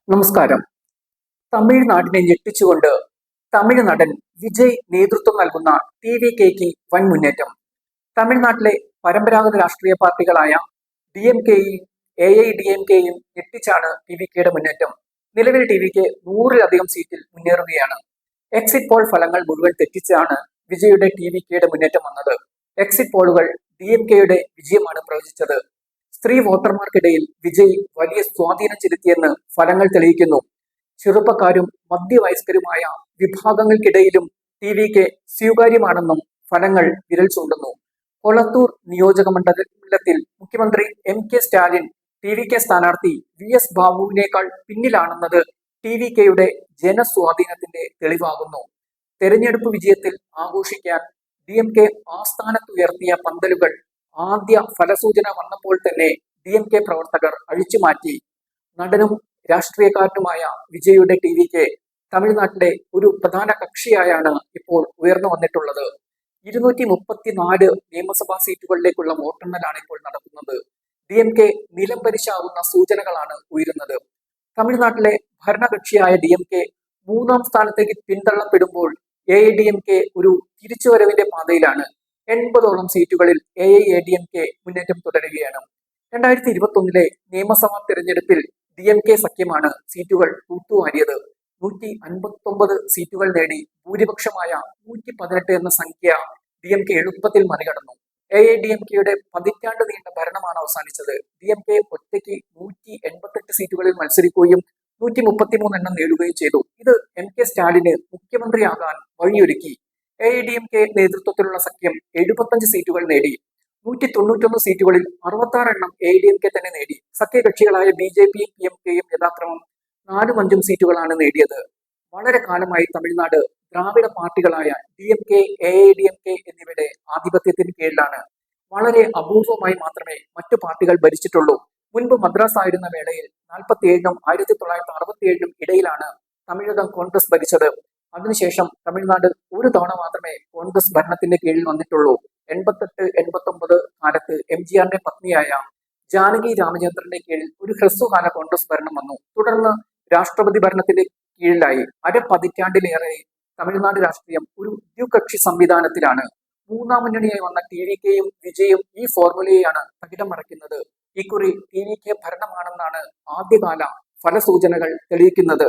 നമസ്കാരം. തമിഴ്നാടിനെ ഞെട്ടിച്ചുകൊണ്ട് തമിഴ് നടൻ വിജയ് നേതൃത്വം നൽകുന്ന ടി.വി.കെയ്ക്ക് വൻ മുന്നേറ്റം. തമിഴ്നാട്ടിലെ പരമ്പരാഗത രാഷ്ട്രീയ പാർട്ടികളായ ഡി.എം.കെയും എ.ഐ.ഡി.എം.കെയും ഞെട്ടിച്ചാണ് ടി.വി.കെയുടെ മുന്നേറ്റം. നിലവിൽ ടി.വി.കെ 100-ലധികം സീറ്റിൽ മുന്നേറുകയാണ്. എക്സിറ്റ് പോൾ ഫലങ്ങൾ മുഴുവൻ തെറ്റിച്ചാണ് വിജയുടെ ടി.വി.കെയുടെ മുന്നേറ്റം വന്നത്. എക്സിറ്റ് പോളുകൾ ഡി.എം.കെയുടെ വിജയമാണ് പ്രവചിച്ചത്. സ്ത്രീ വോട്ടർമാർക്കിടയിൽ വിജയ് വലിയ സ്വാധീനം ചെലുത്തിയെന്ന് ഫലങ്ങൾ തെളിയിക്കുന്നു. ചെറുപ്പക്കാരും മധ്യവയസ്കരുമായ വിഭാഗങ്ങൾക്കിടയിലും ടി.വി.കെ സ്വീകാര്യമാണെന്നും ഫലങ്ങൾ വിരൽ ചൂണ്ടുന്നു. കൊളത്തൂർ നിയോജക മണ്ഡലത്തിൽ മുഖ്യമന്ത്രി എം.കെ. സ്റ്റാലിൻ ടി.വി.കെ സ്ഥാനാർത്ഥി വി.എസ്. ബാബുവിനേക്കാൾ പിന്നിലാണെന്നത് ടി.വി.കെയുടെ ജനസ്വാധീനത്തിന്റെ തെളിവാകുന്നു. തെരഞ്ഞെടുപ്പ് വിജയത്തിൽ ആഘോഷിക്കാൻ ഡി.എം.കെ ആസ്ഥാനത്തുയർത്തിയ പന്തലുകൾ ആദ്യ ഫലസൂചന വന്നപ്പോൾ തന്നെ ഡി.എം.കെ പ്രവർത്തകർ അഴിച്ചുമാറ്റി. നടനും രാഷ്ട്രീയക്കാരനുമായ വിജയുടെ ടി.വി.കെ തമിഴ്നാട്ടിലെ ഒരു പ്രധാന കക്ഷിയായാണ് ഇപ്പോൾ ഉയർന്നു വന്നിട്ടുള്ളത്. 234 നിയമസഭാ സീറ്റുകളിലേക്കുള്ള വോട്ടെണ്ണലാണ് ഇപ്പോൾ നടക്കുന്നത്. ഡി.എം.കെ നിലംപരിശാകുന്ന സൂചനകളാണ് ഉയരുന്നത്. തമിഴ്നാട്ടിലെ ഭരണകക്ഷിയായ ഡി.എം.കെ 3-ാം സ്ഥാനത്തേക്ക് പിന്തള്ളപ്പെടുമ്പോൾ എ.ഐ.ഡി.എം.കെ ഒരു തിരിച്ചുവരവിന്റെ പാതയിലാണ്. 80ഓളം സീറ്റുകളിൽ എ.ഐ.എ.ഡി.എം.കെ മുന്നേറ്റം തുടരുകയാണ്. 2021 നിയമസഭാ തെരഞ്ഞെടുപ്പിൽ ഡി.എം.കെ സഖ്യമാണ് സീറ്റുകൾ തൂത്തുവാരിയത്. 159 സീറ്റുകൾ നേടി ഭൂരിപക്ഷമായ 118 എന്ന സംഖ്യ ഡി.എം.കെ എളുപ്പത്തിൽ മറികടന്നു. എ.ഐ.ഡി.എം.കെയുടെ പതിറ്റാണ്ട് നീണ്ട ഭരണമാണ് അവസാനിച്ചത്. ഡി.എം.കെ ഒറ്റയ്ക്ക് 188 സീറ്റുകളിൽ മത്സരിക്കുകയും 133 എണ്ണം നേടുകയും ചെയ്തു. ഇത് എം.കെ. സ്റ്റാലിന് മുഖ്യമന്ത്രിയാകാൻ വഴിയൊരുക്കി. എ.ഐ.ഡി.എം.കെ നേതൃത്വത്തിലുള്ള സഖ്യം 75 സീറ്റുകൾ നേടി. 191 സീറ്റുകളിൽ 66 എണ്ണം എ.ഐ.ഡി.എം.കെ തന്നെ നേടി. സഖ്യകക്ഷികളായ ബി.ജെ.പിയും പി.എം.കെയും യഥാക്രമം 4-ഉം 5-ഉം സീറ്റുകളാണ് നേടിയത്. വളരെ കാലമായി തമിഴ്നാട് ദ്രാവിഡ പാർട്ടികളായ ഡി.എം.കെ, എ.ഐ.ഡി.എം.കെ എന്നിവയുടെ ആധിപത്യത്തിന് കീഴിലാണ്. വളരെ അപൂർവമായി മാത്രമേ മറ്റു പാർട്ടികൾ ഭരിച്ചിട്ടുള്ളൂ. മുൻപ് മദ്രാസ് ആയിരുന്ന വേളയിൽ 47-നും 1967-നും ഇടയിലാണ് തമിഴകം കോൺഗ്രസ് ഭരിച്ചത്. അതിനുശേഷം തമിഴ്നാട് ഒരു തവണ മാത്രമേ കോൺഗ്രസ് ഭരണത്തിന്റെ കീഴിൽ വന്നിട്ടുള്ളൂ. 88-89 കാലത്ത് എം.ജി.ആറിന്റെ പത്നിയായ ജാനകി രാമചന്ദ്രന്റെ കീഴിൽ ഒരു ഹ്രസ്വകാല കോൺഗ്രസ് ഭരണം വന്നു. തുടർന്ന് രാഷ്ട്രപതി ഭരണത്തിന്റെ കീഴിലായി. പതിറ്റാണ്ടിലേറെ തമിഴ്നാട് രാഷ്ട്രീയം ഒരു ദ്വികക്ഷി സംവിധാനത്തിലാണ്. 3-ാം മുന്നണിയായി വന്ന ടി.വി.കെയും വിജയും ഈ ഫോർമുലയെയാണ് തകിടം മറിക്കുന്നത്. ഇക്കുറി ടി.വി.കെ ഭരണമാണെന്നാണ് ആദ്യകാല ഫലസൂചനകൾ തെളിയിക്കുന്നത്.